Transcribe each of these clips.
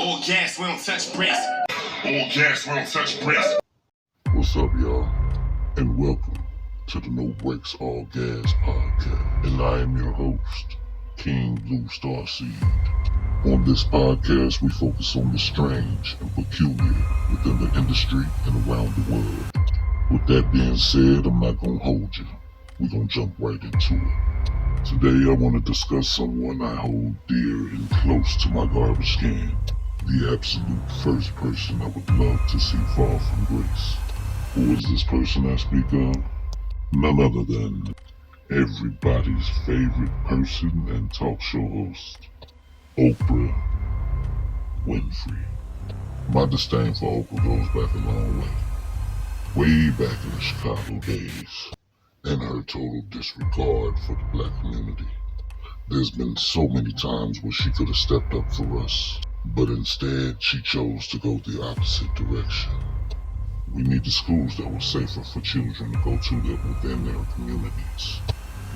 All gas, we don't touch brakes. All gas, we don't touch brakes. What's up, y'all? And welcome to the No Brakes All Gas podcast. And I am your host, King Blue Starseed. On this podcast, we focus on the strange and peculiar within the industry and around the world. With that being said, I'm not gonna hold you. We're gonna jump right into it. Today, I want to discuss someone I hold dear and close to my garbage can. The absolute first person I would love to see fall from grace. Who is this person I speak of? None other than everybody's favorite person and talk show host, Oprah Winfrey. My disdain for Oprah goes back a long way. Way back in the Chicago days. And her total disregard for the black community. There's been so many times where she could have stepped up for us, but instead she chose to go the opposite direction. We needed schools that were safer for children to go to that within their communities.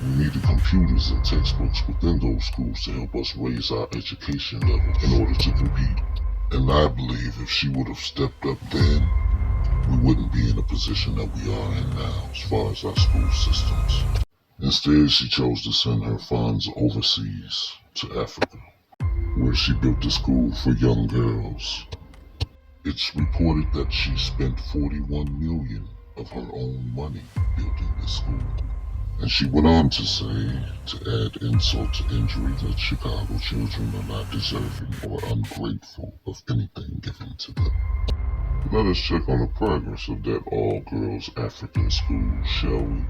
We needed computers and textbooks within those schools to help us raise our education level in order to compete. And I believe if she would have stepped up then, we wouldn't be in the position that we are in now as far as our school systems. Instead, she chose to send her funds overseas to Africa, where she built a school for young girls. It's reported that she spent $41 million of her own money building this school. And she went on to say, to add insult to injury, that Chicago children are not deserving or ungrateful of anything given to them. Let us check on the progress of that all-girls African school, shall we?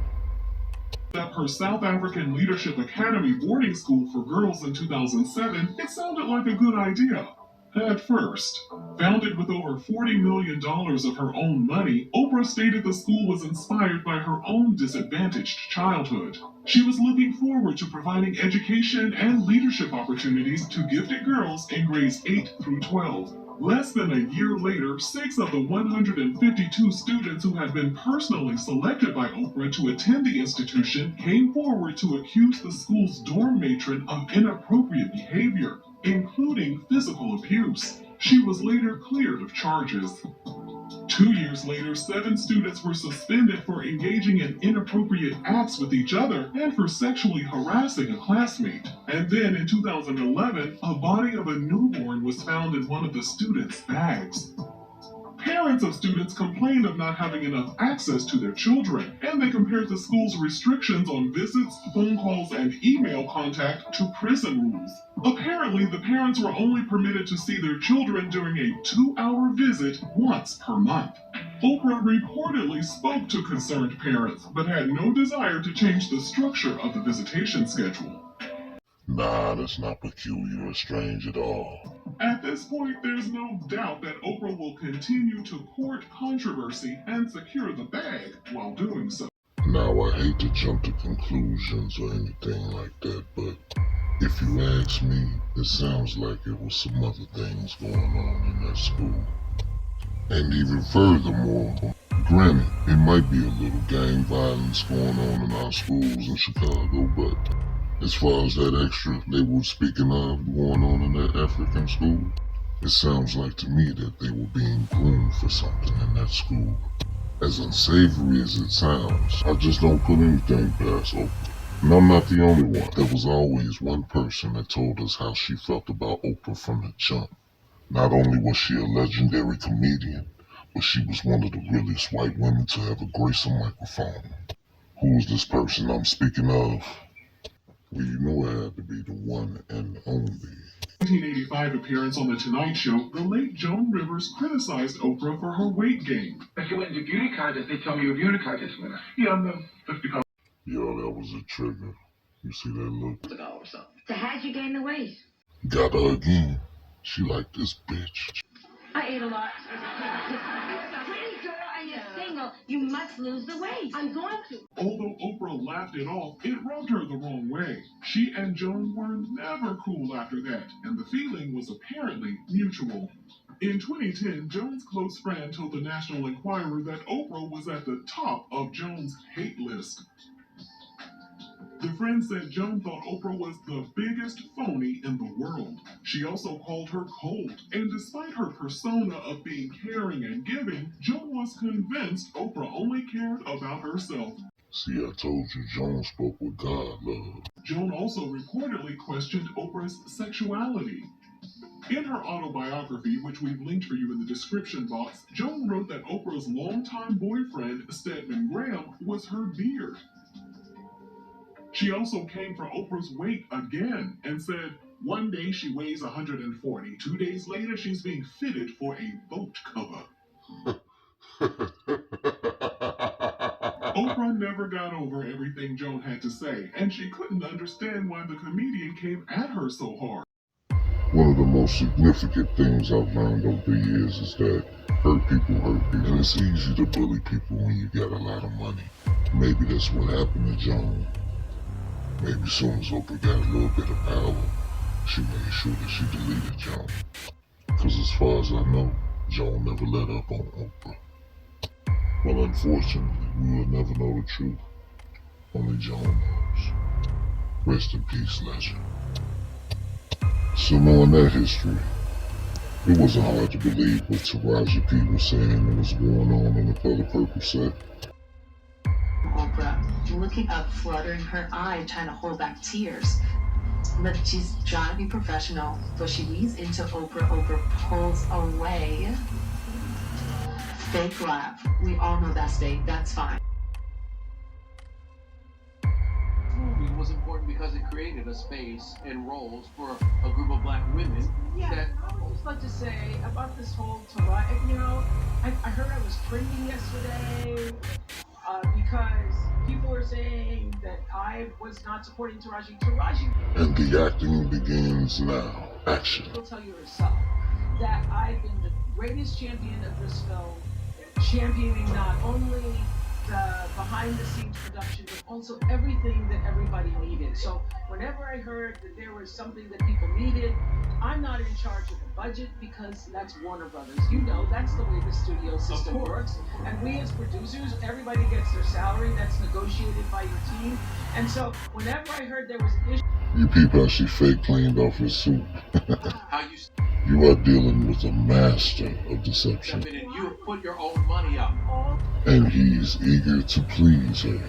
At her South African Leadership Academy boarding school for girls in 2007, it sounded like a good idea. At first, founded with over $40 million of her own money, Oprah stated the school was inspired by her own disadvantaged childhood. She was looking forward to providing education and leadership opportunities to gifted girls in grades 8 through 12. Less than a year later, 6 of the 152 students who had been personally selected by Oprah to attend the institution came forward to accuse the school's dorm matron of inappropriate behavior, including physical abuse. She was later cleared of charges. 2 years later, 7 students were suspended for engaging in inappropriate acts with each other and for sexually harassing a classmate. And then in 2011, a body of a newborn was found in one of the students' bags. Parents of students complained of not having enough access to their children, and they compared the school's restrictions on visits, phone calls, and email contact to prison rules. Apparently, the parents were only permitted to see their children during a 2-hour visit once per month. Oprah reportedly spoke to concerned parents, but had no desire to change the structure of the visitation schedule. Nah, that's not peculiar or strange at all. At this point, there's no doubt that Oprah will continue to court controversy and secure the bag while doing so. Now, I hate to jump to conclusions or anything like that, but if you ask me, it sounds like it was some other things going on in that school. And even furthermore, granted, it might be a little gang violence going on in our schools in Chicago, but as far as that extra they were speaking of going on in that African school, it sounds like to me that they were being groomed for something in that school. As unsavory as it sounds, I just don't put anything past Oprah. And I'm not the only one. There was always one person that told us how she felt about Oprah from the jump. Not only was she a legendary comedian, but she was one of the realest white women to ever grace a microphone. Who's this person I'm speaking of? Well, you know it had to be the one and only. 1985 appearance on The Tonight Show, the late Joan Rivers criticized Oprah for her weight gain. If you went into beauty contest, they tell me you're a beauty contest winner. Yeah, I'm the 50 pounds. Yo, that was a trigger. You see that look? Ago or something. So how'd you gain the weight? Got her again. She like this bitch. I ate a lot. Pretty girl and you're single, you must lose the weight. I'm going to. Although Oprah laughed it off, it rubbed her the wrong way. She and Joan were never cool after that, and the feeling was apparently mutual. In 2010, Joan's close friend told the National Enquirer that Oprah was at the top of Joan's hate list. The friend said Joan thought Oprah was the biggest phony in the world. She also called her cold, and despite her persona of being caring and giving, Joan was convinced Oprah only cared about herself. See, I told you Joan spoke with God, love. Joan also reportedly questioned Oprah's sexuality. In her autobiography, which we've linked for you in the description box, Joan wrote that Oprah's longtime boyfriend, Stedman Graham, was her beard. She also came for Oprah's weight again and said, one day she weighs 140. 2 days later, she's being fitted for a boat cover. Oprah never got over everything Joan had to say, and she couldn't understand why the comedian came at her so hard. One of the most significant things I've learned over the years is that hurt people hurt people. And it's easy to bully people when you got a lot of money. Maybe that's what happened to Joan. Maybe as soon as Oprah got a little bit of power, she made sure that she deleted Joan. Because as far as I know, Joan never let up on Oprah. Well, unfortunately, we will never know the truth. Only Joan knows. Rest in peace, legend. So knowing that history, it wasn't hard to believe what Taraji P was saying and was going on the Color Purple set. Oprah looking up, fluttering her eye, trying to hold back tears. But she's trying to be professional, so she leans into Oprah. Oprah pulls away. Fake laugh. We all know that's fake. That's fine. Movie was important because it created a space and roles for a group of black women. Yeah, that I would just like to say about this whole Taraji, I heard I was trending yesterday because people are saying that I was not supporting Taraji. And the acting begins now. Action. She'll tell you herself that I've been the greatest champion of this film, championing not only the behind-the-scenes production, but also everything that everybody needed. So whenever I heard that there was something that people needed, I'm not in charge of the budget because that's Warner Brothers. You know, that's the way the studio system works. And we as producers, everybody gets their salary. That's negotiated by your team. And so whenever I heard there was an issue... You peep how she fake cleaned off her suit. how You are dealing with a master of deception. and you put your own money up. And he's eager to please her.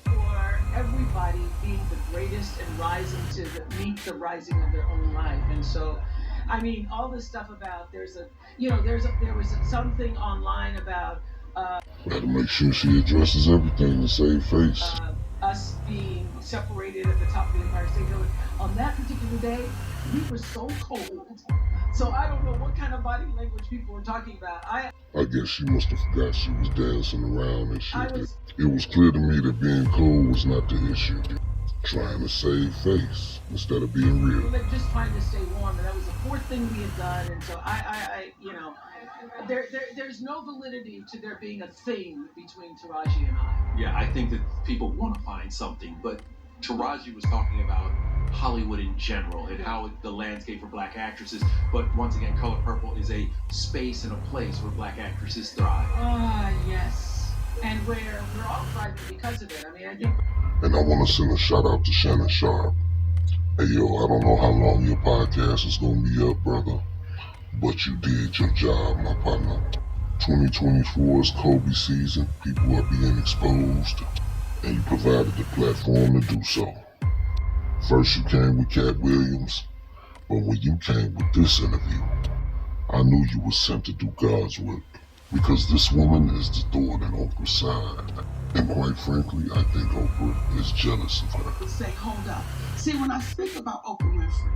For everybody being the greatest and rising to meet the rising of their own life. And so, I mean, all this stuff about there was something online about Gotta make sure she addresses everything to save face. us being separated at the top of the Empire State Building. On that particular day, we were so cold. So I don't know what kind of body language people were talking about. I guess she must have forgot she was dancing around and shit. It was clear to me that being cold was not the issue. Trying to save face instead of being real. We were just trying to stay warm, and that was the fourth thing we had done. And so there's no validity to there being a thing between Taraji and I. Yeah, I think that people want to find something, but Taraji was talking about Hollywood in general and how the landscape for black actresses. But once again, Color Purple is a space and a place where black actresses thrive. Yes. And where we're all thriving because of it. I mean, I think... And I want to send a shout out to Shannon Sharp. Hey yo, I don't know how long your podcast is going to be up, brother, but you did your job, my partner. 2024 is Kobe season. People are being exposed, and you provided the platform to do so. First you came with Cat Williams, but when you came with this interview, I knew you were sent to do God's work, because this woman is the thorn in Oprah's side. And quite frankly, I think Oprah is jealous of her. Say, hold up. See, when I speak about Oprah Winfrey,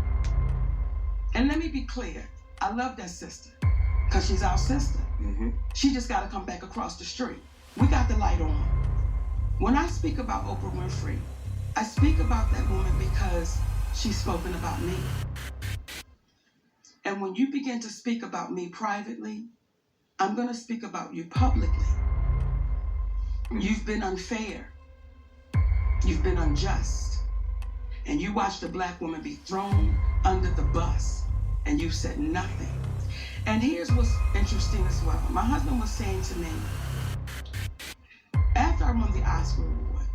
and let me be clear, I love that sister, because she's our sister. Mm-hmm. She just got to come back across the street. We got the light on. When I speak about Oprah Winfrey, I speak about that woman because she's spoken about me. And when you begin to speak about me privately, I'm going to speak about you publicly. You've been unfair. You've been unjust. And you watched a black woman be thrown under the bus, and you said nothing. And here's what's interesting as well. My husband was saying to me, after I won the Oscar award,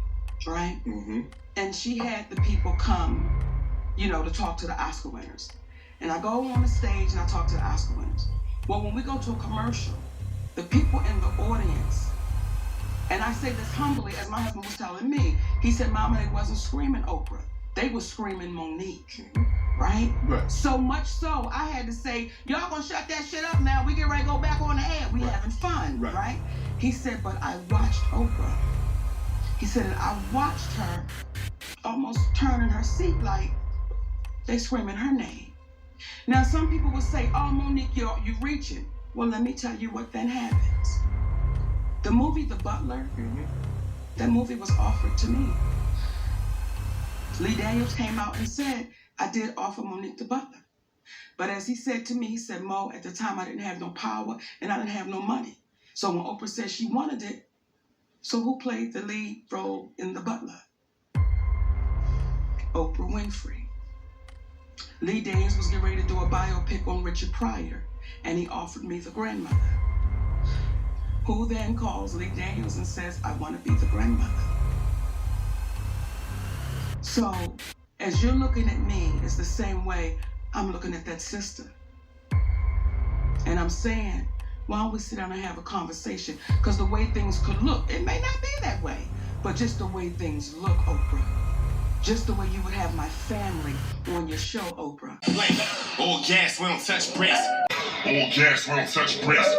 right? Mm-hmm. And she had the people come, you know, to talk to the Oscar winners. And I go on the stage and I talk to the Oscar winners. Well, when we go to a commercial, the people in the audience, and I say this humbly, as my husband was telling me, he said, Mama, they wasn't screaming Oprah. They was screaming Monique, right? So much so, I had to say, y'all gonna shut that shit up now. We get ready to go back on the air. We having fun, right? He said, but I watched Oprah. He said, and I watched her almost turn in her seat like they screaming her name. Now, some people will say, oh, Monique, you're reaching. Well, let me tell you what then happens. The movie The Butler, that movie was offered to me. Lee Daniels came out and said, I did offer Monique the Butler. But as he said to me, he said, Mo, at the time I didn't have no power and I didn't have no money. So when Oprah said she wanted it, so who played the lead role in The Butler? Oprah Winfrey. Lee Daniels was getting ready to do a biopic on Richard Pryor, and he offered me the grandmother. Who then calls Lee Daniels and says, I want to be the grandmother. So, as you're looking at me, it's the same way I'm looking at that sister. And I'm saying, why don't we sit down and have a conversation? Because the way things could look, it may not be that way, but just the way things look, Oprah. Just the way you would have my family on your show, Oprah. All gas, we don't touch brakes. All gas, we don't touch brakes.